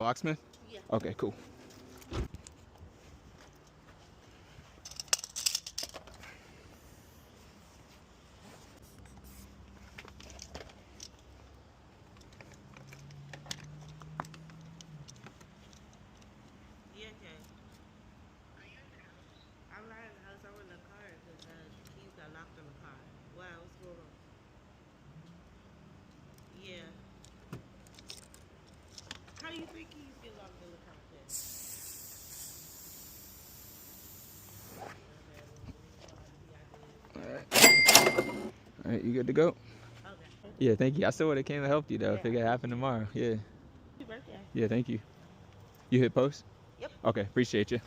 Locksmith? Yeah. Okay, cool. Yeah, okay. I'm not in the house. I'm in the car because the keys got locked in the car. Wow, what's going on? Yeah. How do you think keys get locked in the car then? Okay, well, All right. All right, you good to go? okay. Yeah, thank you. I still would have came and helped you though if Yeah. it could happen tomorrow. Yeah. Happy birthday. Yeah, thank you. You hit post? Yep. Okay, appreciate you.